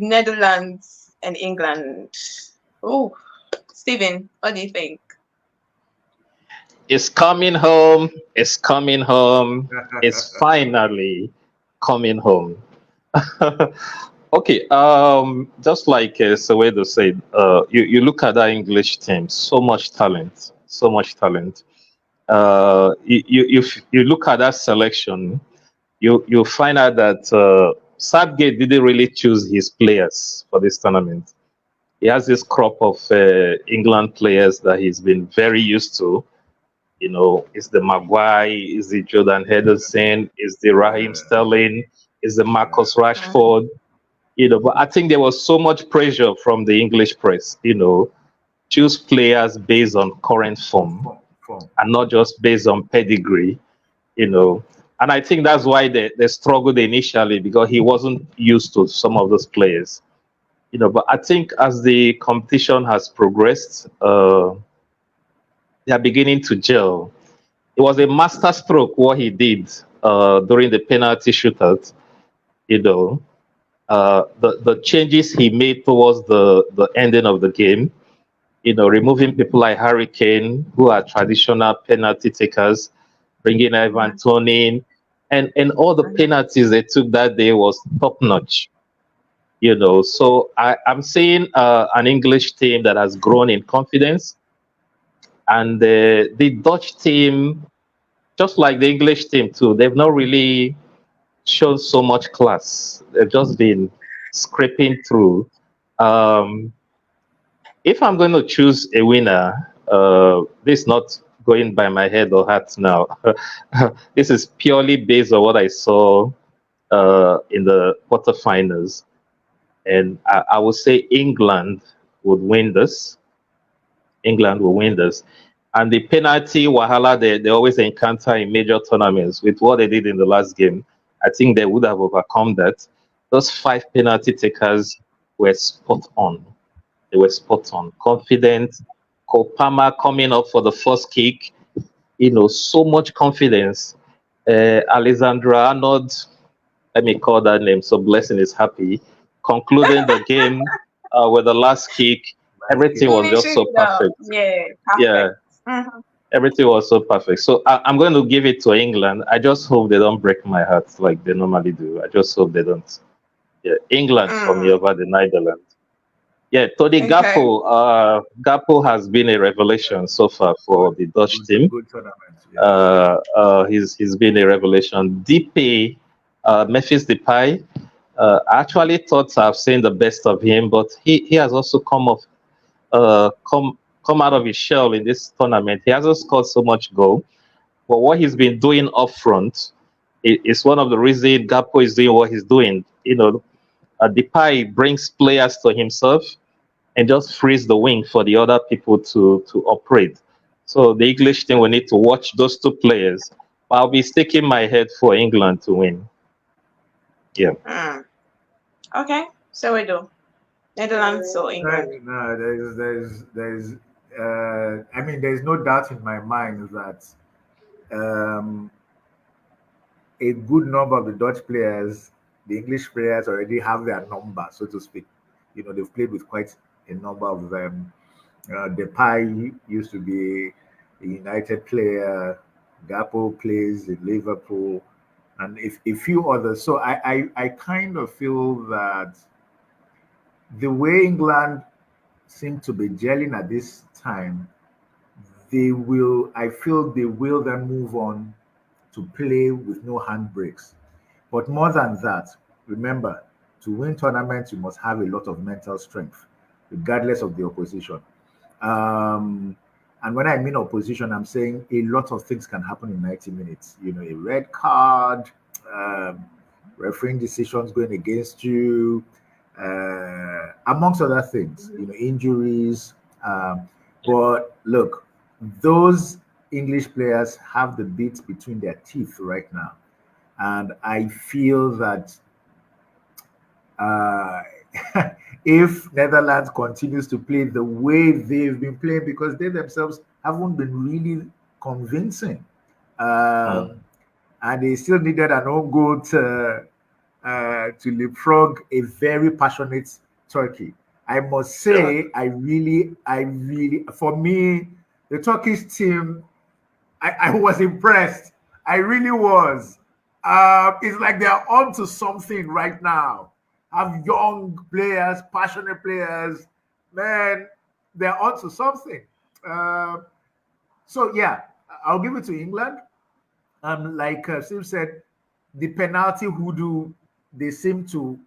Netherlands and England. Oh, Stephen, what do you think? It's coming home. It's coming home. It's finally coming home. Okay. Just like Sowedo said, you look at that English team. So much talent. So much talent. You look at that selection. You find out that Southgate didn't really choose his players for this tournament. He has this crop of England players that he's been very used to. You know, it's the Maguire, is the Jordan Henderson, is the Raheem Yeah, Sterling, is the yeah, Marcus Mm, Rashford. But I think there was so much pressure from the English press. Choose players based on current form form. and not just based on pedigree. You know, and I think that's why they struggled initially because he wasn't used to some of those players. But I think as the competition has progressed, they are beginning to gel. It was a master stroke what he did during the penalty shootout. You know, the changes he made towards the ending of the game. Removing people like Harry Kane, who are traditional penalty takers, bringing Ivan mhm, Toney in, and all the mhm. penalties they took that day was top notch. So I'm seeing an English team that has grown in confidence, and the Dutch team, just like the English team too, they've not really shown so much class. They've just been scraping through. Um, if I'm going to choose a winner, this is not going by my head or heart now. This is purely based on what I saw in the quarterfinals, and I would say England would win this. England will win this. And the penalty wahala they always encounter in major tournaments with what they did in the last game, I think they would have overcome that. Those five penalty takers were spot on. They were spot on. Confident. Kopama coming up for the first kick, so much confidence. Alexandra Arnold, let me call that name so Blessing is happy. Concluding the game with the last kick, Last everything kick. was just Finishing so it up. perfect. Yeah, Yeah, perfect. Hmm. everything was so perfect. So I'm going to give it to England. I just hope they don't break my heart like they normally do. I just hope they don't. Yeah, England for me Mm, over the Netherlands. Yeah, Tony okay. Gakpo has been a revelation so far for Good, the Dutch good, team. good tournament. Yeah. He's been a revelation. DP, Memphis Depay. I actually thought I've seen the best of him, but he has also uh, come come out of his shell in this tournament. He hasn't scored so much goal, but what he's been doing up front is one of the reasons Gakpo is doing what he's doing. Depay brings players to himself and just frees the wing for the other people to operate. So the English team will need to watch those two players. I'll be sticking my head for England to win. Yeah. Mm, okay. So we do. Netherlands or Right. England. No, there's. I mean, there's no doubt in my mind that um, a good number of the Dutch players, the English players, already have their number, so to speak. They've played with quite a number of them. Depay used to be a United player. Gakpo plays in Liverpool, and if a few others. So I kind of feel that the way England seem to be gelling at this time, I feel they will then move on to play with no handbrakes. But more than that, remember, to win tournaments, you must have a lot of mental strength, regardless of the opposition. Um, and when I mean opposition, I'm saying a lot of things can happen in 90 minutes. A red card, um, refereeing decisions going against you, amongst other things, injuries. But look, those English players have the bit between their teeth right now. And I feel that uh, if Netherlands continues to play the way they've been playing, because they themselves haven't been really convincing, Mm. um, and they still needed an own goal to leapfrog a very passionate Turkey. I must say, I really, for me, the Turkish team, I was impressed. I really was. It's like they're on to something right now. Have young players, passionate players. Man, they're on to something. So, yeah, I'll give it to England. Like Steve said, the penalty hoodoo, they seem to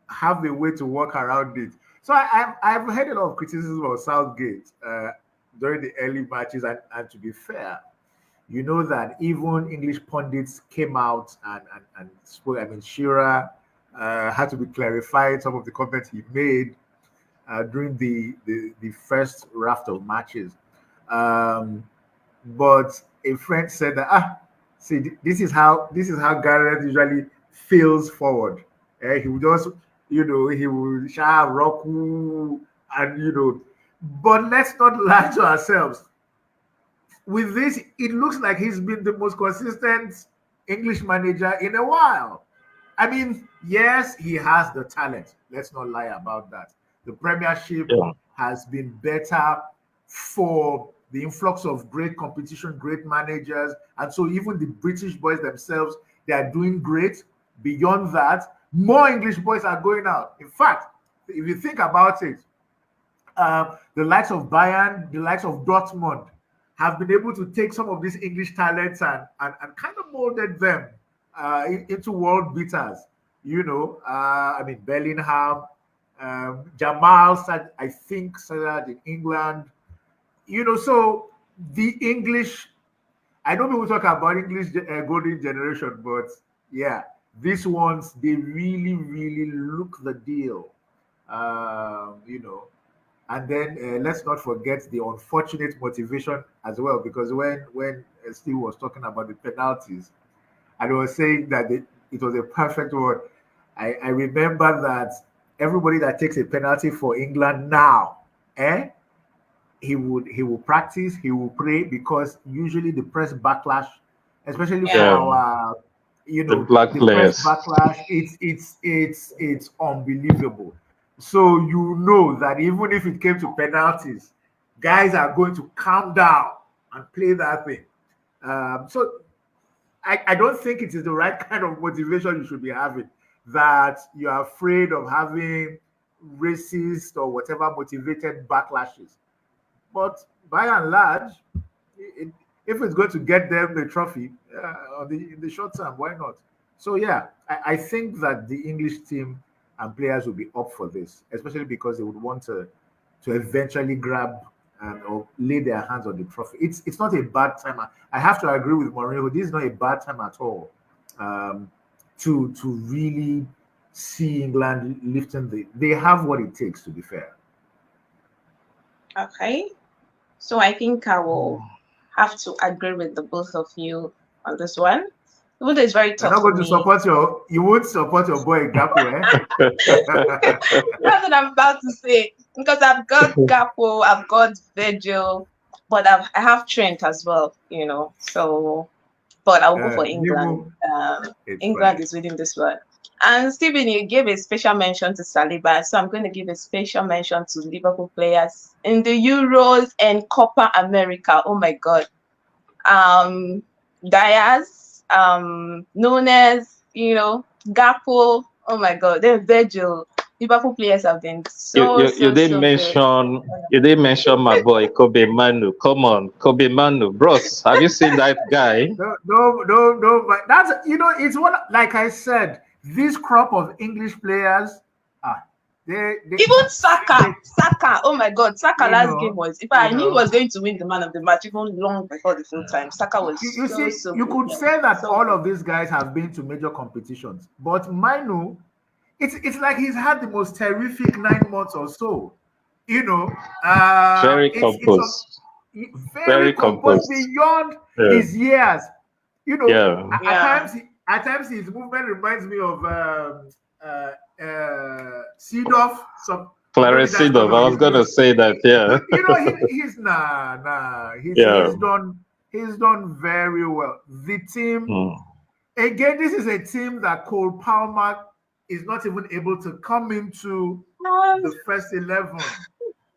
have a way to work around it. So I've heard a lot of criticism of Southgate during the early matches, and to be fair, you know that even English pundits came out and spoke. I mean, Shearer had to be clarified some of the comments he made during the first raft of matches. But a friend said that see, this is how Gareth usually feels forward. He would just, he will shout Roku, and but let's not lie to ourselves. With this, it looks like he's been the most consistent English manager in a while. I mean, yes, he has the talent. Let's not lie about that. The Premiership has been better for the influx of great competition, great managers. And so even the British boys themselves, they are doing great. Beyond that, more English boys are going out. In fact, if you think about it, the likes of Bayern, the likes of Dortmund have been able to take some of these English talents and kind of molded them into world beaters. I mean, Bellingham, Jamal, I think, started in England. So the English, I know people talk about English golden generation, but yeah, these ones, they really, really look the deal. And then let's not forget the unfortunate motivation as well, because when Steve was talking about the penalties, and he was saying that it was a perfect word. I remember that everybody that takes a penalty for England now, he will practice, he will pray, because usually the press backlash, especially for our, the black players, press backlash, it's unbelievable. So that even if it came to penalties, guys are going to calm down and play that thing. So I don't think it is the right kind of motivation you should be having, that you're afraid of having racist or whatever motivated backlashes. But by and large, if it's going to get them the trophy in the short term, why not? So yeah, I think that the English team and players will be up for this, especially because they would want to eventually grab or lay their hands on the trophy. It's not a bad time. I have to agree with Mourinho. This is not a bad time at all to really see England lifting they have what it takes, to be fair. Okay. So I think I will have to agree with the both of you on this one. Even though it's very tough. You're not going to support you won't support your boy Gakpo, eh? That's what I'm about to say. Because I've got Gakpo, I've got Virgil, but I have Trent as well, So, but I'll go for England. England is winning this one. And Stephen, you gave a special mention to Saliba, so I'm going to give a special mention to Liverpool players in the Euros and Copa America. Oh my God. Diaz, Nunes, Gakpo. Oh my God, then Virgil. Liverpool players have been you didn't mention my boy Kobe Manu. Come on, Kobe Manu, bros. Have you seen that guy? No. But that's it's one, like I said. This crop of English players, they even Saka. Oh my God, Saka last game was. If I knew he was going to win the man of the match even long before the full time. Saka was. You could say that all of these guys have been to major competitions, but Manu, it's like he's had the most terrific 9 months or so. Very composed. Very composed beyond his years. At times his movement reminds me of Seedorf. Clarence Seedorf. I was going to say that, yeah. He's done very well. The team Again, this is a team that Cole Palmer is not even able to come into the first 11.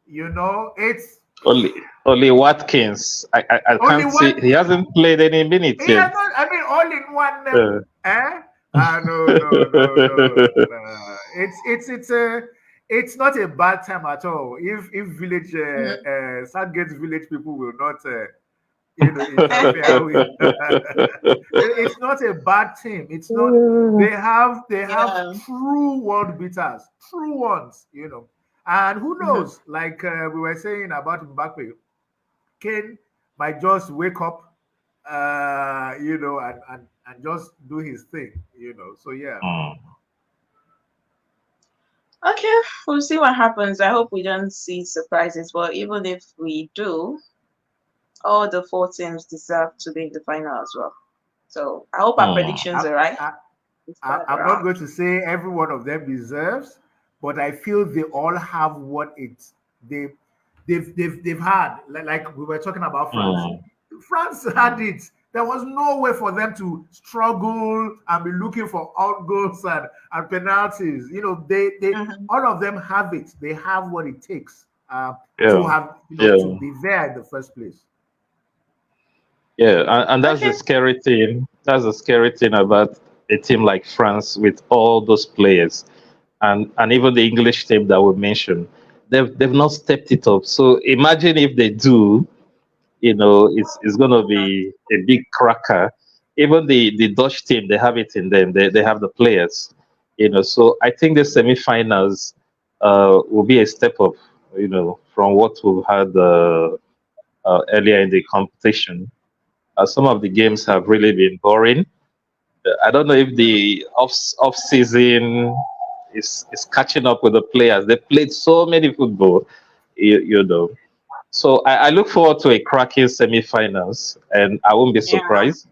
You know, it's only Watkins. I only can't see. one. He hasn't played any minutes He yet. has not. I mean, all in one. Uh, No. It's not a bad time at all. If village Southgate village people will not interfere with. It's not a bad team. It's not. They have true world beaters, true ones. And who knows? Like we were saying about Mbappe, Kane might just wake up, and just do his thing. So yeah. Okay, we'll see what happens. I hope we don't see surprises, but even if we do, all the 4 teams deserve to be in the final as well. So I hope our predictions are right. I'm not going to say every one of them deserves, but I feel they all have what they've had. Like we were talking about France. France had it. There was no way for them to struggle and be looking for out goals and penalties. They all of them have it. They have what it takes to have to be there in the first place. Yeah, and that's the scary thing. That's the scary thing about a team like France with all those players, and even the English team that we mentioned. They've not stepped it up. So imagine if they do. It's going to be a big cracker. Even the Dutch team, they have it in them. They have the players. So I think the semifinals will be a step up. From what we've had earlier in the competition. Some of the games have really been boring. I don't know if the off season is catching up with the players. They played so many football, you know. So I look forward to a cracking semi-finals, and I won't be surprised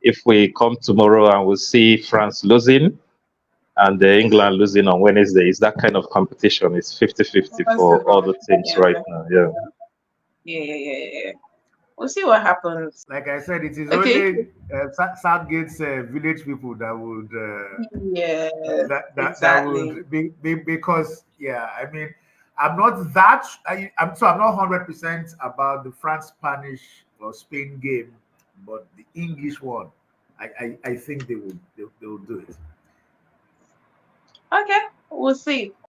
if we come tomorrow and we'll see France losing and England losing on Wednesday. It's that kind of competition. It's 50-50 for all the teams right now. Yeah. Yeah. We'll see what happens. Like I said, it is only Southgate's village people that would that would be because I mean I'm not 100% about the France Spanish or Spain game, but the English one, I think they will do it. Okay, we'll see.